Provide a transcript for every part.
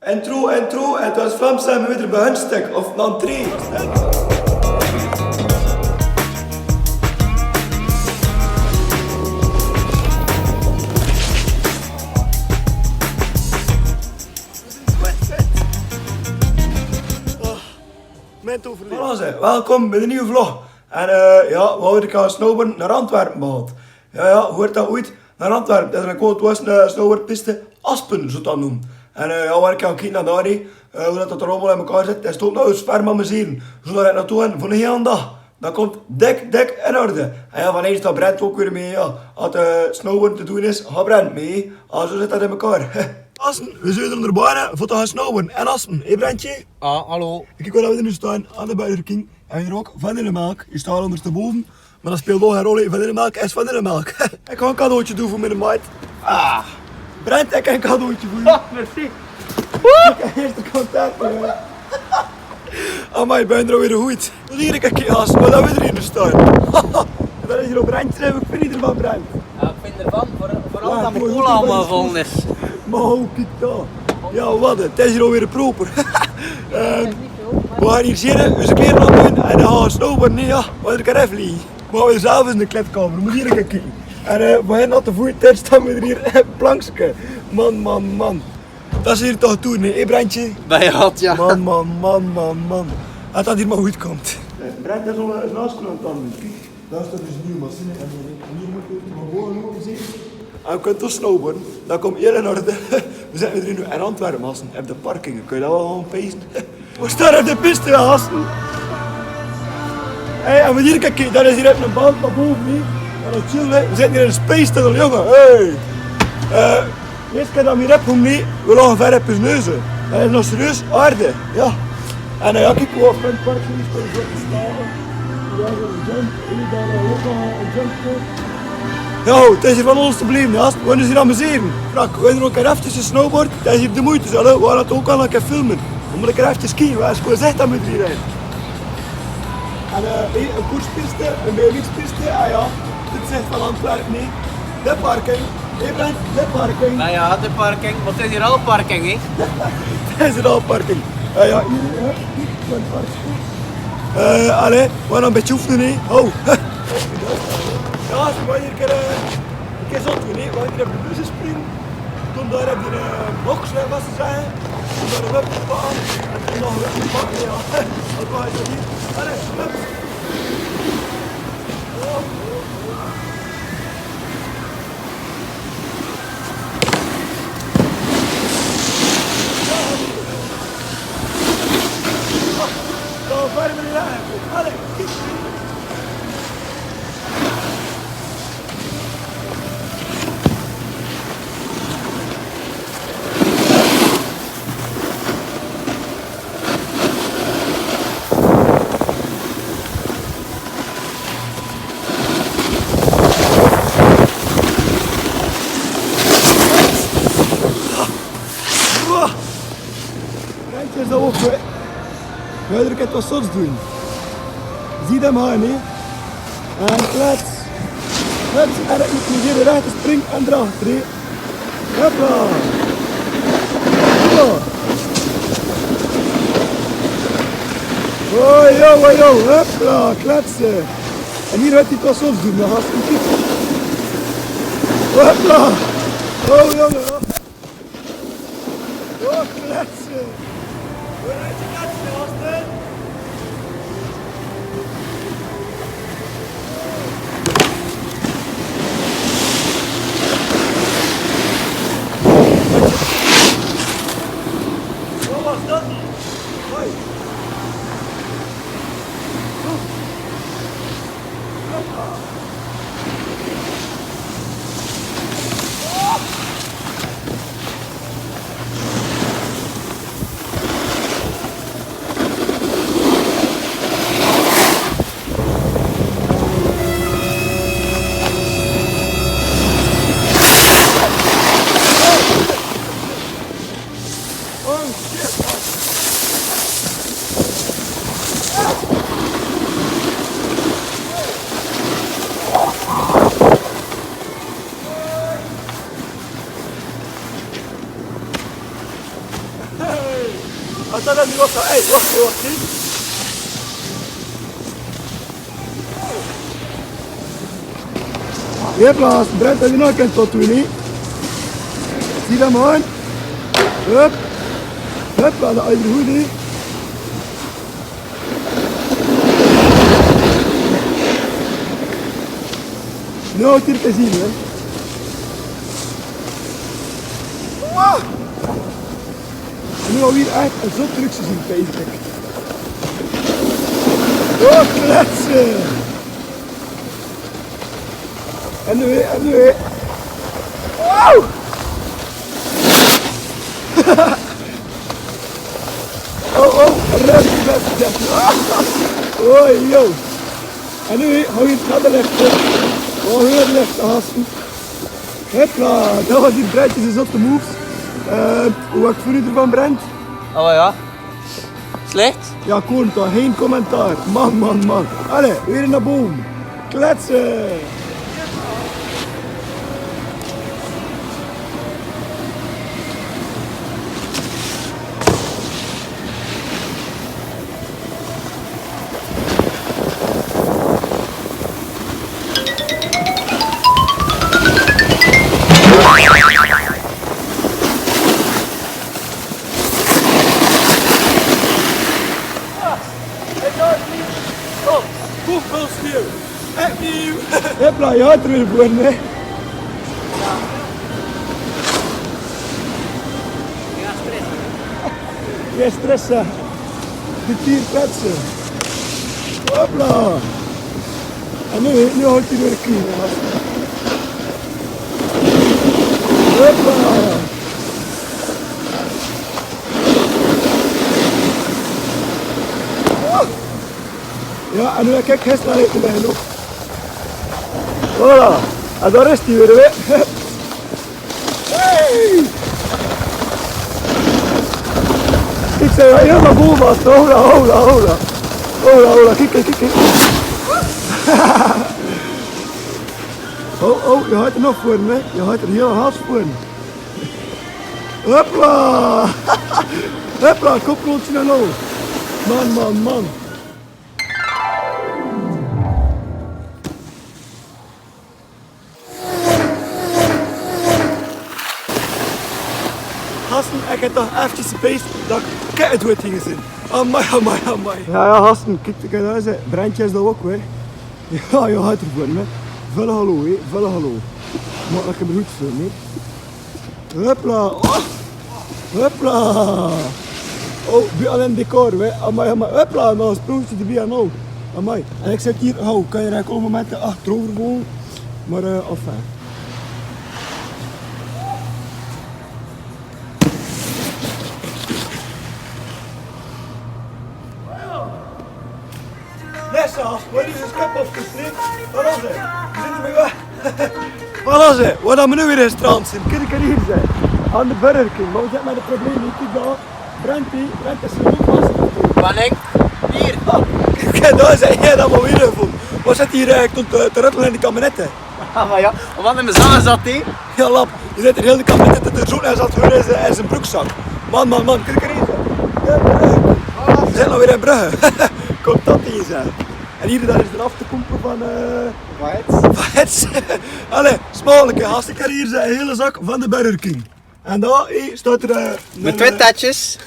Intro, het was Vlaams samen met de behunstek of een entree. Welkom bij de nieuwe vlog. En ja, we houden gaan snowboarden naar Antwerpen behaald. Ja, hoort dat ooit? Naar Antwerpen. Dat is het was een snowboardpiste Aspen, zo dat noemen. En ja, waar ik aan kijken naar daar, hoe dat er allemaal in elkaar zit. Hij stond nou ver met mijn zielen. Zodat ik naartoe ga voor een hele dag. Dat komt dik in orde. En ja, vanavond staat Brent ook weer mee. Ja. Als snowboarden te doen is, gaat Brent mee. Ah, zo zit dat in elkaar. Assen, we zijn er bijna voor te gaan snowboarden. En Assen, hé Brentje? Ah, hallo. Kijk waar we nu staan, aan de Burger King. En hier ook vanillemelk. Je staat ondersteboven. Maar dat speelt wel geen rol. Vanillemelk is vanillemelk. Ik ga een cadeautje doen voor mijn maat. Ah. Brent, ik heb een cadeautje voor je. Ah, merci. Ik heb eerst een contact. Amai, ik ben er alweer goed. Wat hier ik een jas, wat hebben we erin staan? Dat is hier op Brentje, ik vind niet ervan Brent. Ja, ik vind ervan, vooral dat mijn cola allemaal vol is. Maar hoe kijk daar. Ja, wat, het is hier alweer proper. We gaan hier zitten, onze kleren aan doen en dan gaan we snowboarden. Nee, ja, we gaan er even liggen. We gaan weer zelf in de kletkamer, we moeten hier een kijken. En we gaan naar de voet, staan we er hier een plankje. Man. Dat is hier toch toe, hè Brentje? Bij had, ja. Man. Als dat hier maar goed komt. Brent is al een naast aan het doen. Kijk, daar staat dus een nieuwe machine en hier moet je maar gewoon over zien. En je kunt toch snowboarden, dat komt heel in orde. We zitten hier nu in Antwerpen, Hassen, op de parkingen. Kun je dat wel gewoon pezen? We staan op de piste, Hassen. Hey, en we hier kijken, dat is hier even een band naar boven. Hè. En dat chill, hè. We zitten hier in een space tunnel, jongen. Hey. Eerst keer dat we hier hebben, niet. We lagen ver op ons neuzen. Dat is nog serieus aarde, ja. En ja, kijk hoe op het park is, voor de grote slaven. Ja, zo'n jump, jullie daar ook nog een jump voor. Ja, het is hier van ons te blijven, ja. We gaan dus hier amuseren. Frank, we gaan er ook even snowboard. Dat is hier de moeite, zo, we gaan het ook al een keer filmen. Dan moet ik er even skiën, waar is gewoon zegt dat met iedereen. En een koerspiste, een BMX-piste, ah ja, dit zegt van Antwerpen, nee. De parking, Brent, de parking. Nou ja, de parking, want het is hier al parking, hè? Het is hier al parking. Ja, hier, ja, een parking. Allee, we gaan een beetje oefenen, hè. Oh. Ja, ze gaan hier een keer zot doen, hè. We gaan hier op de bussen springen. Toen daar heb je een box, wat ze zeggen. Toen daar een webpaan. En toen nog een webpaan, ja. Wat was dat hier? Allee, hup. Verder rijden. Allee, kijk. Rijtjes dat op, hè. Ga je er wat sots doen? Zie dat maar, hè. En klets. Klets, en dan moet je hier recht springen en erachter, hè. Hopla. Hopla. Oh, yo, hopla, kletsen. En hier gaat hij wat sots doen, dan gaat hij kijken. Hopla. Oh, jongen. Oh, kletsen. Hoe rijdt je kletsen, gasten? Wat was dat? Hoi. Wacht, dat is wat. Hey, wacht. Hier plaats, Brent, heb je nog een kind tot doen, niet? Zie dat man? Hup, laat dat even goed, hè? Nu houdt hier te zien, hè? Wow. En nu al hier echt een zot trucs te zien, Facebook. Oh, kletsen! En nu. Wow! oh, red best. Oh, yo. En nu hou je het verder recht. Oh, heel recht, gasten. Hopla, dat was die Brentjes is op de moves. Hoe heb ik voor u ervan, Brent? Oh ja. Slecht? Ja, Koen, toch geen commentaar. Man. Allee, weer naar boven. Kletsen! Hopla, je houdt er weer voor, hè? Geen stressen. De tier kletsen. Hopla. En nu houdt hij weer de knie. Hopla. Ja, en nu kijk gisteren even bij nog. Voilà, en daar is hij weer, hè. Hey! Ik zei helemaal boven vast, hola, kijk. Oh, je houdt er nog voor, hè. Je houdt er heel hard voor. Hopla, kopklontje naar nou. Man. Gasten, ik heb toch eventjes gepeest dat ik het goed ging zien. Amai. Ja, gasten, kijk daar eens. Brentje is dat ook, hè. Ja, je gaat ervoor, hè. Velle hallo. Maar dat ik hem goed voor, hè. Hopla. Oh, bij alleen decor, hè. Amai. Hopla, nou sprongt hij erbij aan, nou. Amai. En ik zit hier, kan je er ook momenten achterover gewoon. Maar, enfin. Nessa, waar is de skip opgesleept? Waar is hij? We zitten weer weg. Waar is hij? Waar dan we nu weer in het strand zijn? Kun ik hier zijn? Aan de Burger King. Maar we zitten met een probleem niet. Kijk daar. Brent is er ook vast. Wanneer? Hier. Kijk, daar zijn jij dat maar weer gevonden. Wat zit hier eigenlijk te ruttelen in de kabinetten? Maar ja, wat in mijn zaal zat hij? Ja, lap. Je zit er heel de kabinetten te zoeken en zat gewoon in zijn broekzak. Man. Kijk er hier zijn. We zijn alweer in Brugge. Komt dat hier zijn. En hier daar is er af te pompen van Wat? Allee, smakelijk, gast. Ik heb hier een hele zak van de Burger King. En daar staat er Met twee tatjes.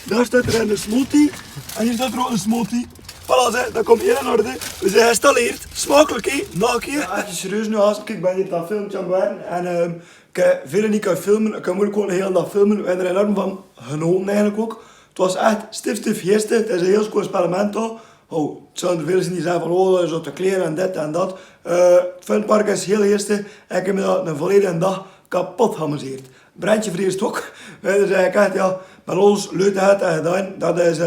daar staat er een smoothie. En hier staat er ook een smoothie. Voilà, dat komt hier in orde. We zijn geïnstalleerd. Smakelijk, hè? Nog een keer. Ja, even serieus nu, gast. Kijk, ik ben hier dat filmpje aan het werken. En ik heb veel niet kunnen filmen. Ik kan moeilijk gewoon de hele dag filmen. We hebben er enorm van genoten eigenlijk ook. Het was echt stif gisteren. Het is een heel schoon spellement toch. Oh, het zijn er veel zijn die zeggen van oh, zo te kleren en dit en dat. Het funpark is heel gisteren en ik heb me dat een volledige dag kapot geamuseerd. Brentje vreest ook. Dus ik echt ja, met ons leuk en gedaan. Dat is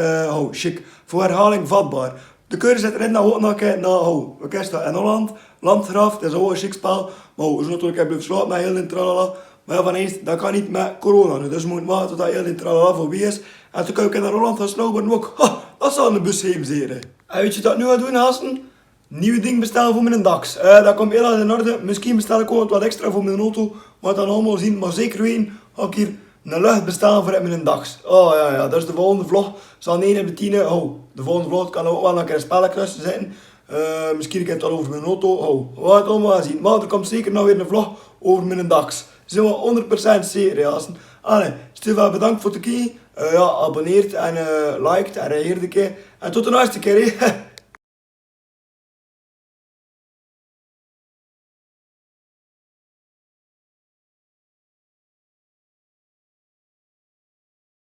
chic. Voor herhaling vatbaar. De keur zit erin, dat we ook nog kijken naar we kennen in Holland. Landgraaf, het is ook een chic spel. Maar we natuurlijk hebben besloten met heel in tralala. Maar ja, van eens, dat kan niet met corona nu. Dus we moeten wachten tot dat heel in tralala voorbij is. En toen kan ik naar Holland gaan snowboarden ook. Dat zal een bus heemzeren. En weet je wat ik nu ga doen, gasten? Nieuwe ding bestellen voor mijn DAX. Dat komt heel erg in orde. Misschien bestel ik ook wat extra voor mijn auto. Wat dan allemaal zien. Maar zeker weten ga ik hier een lucht bestaan voor met een dags. Oh ja, dat is de volgende vlog. Zal 9 op de 10. Oh, de volgende vlog kan ook wel een keer een spelletje zitten. Misschien ik het al over mijn auto. Oh, we gaan het allemaal zien. Maar er komt zeker nog weer een vlog over mijn dags. Zijn we 100% zeker, ja. Allee, Stefan, bedankt voor het kijken. Abonneert en liked en reageert een keer. En tot de volgende keer.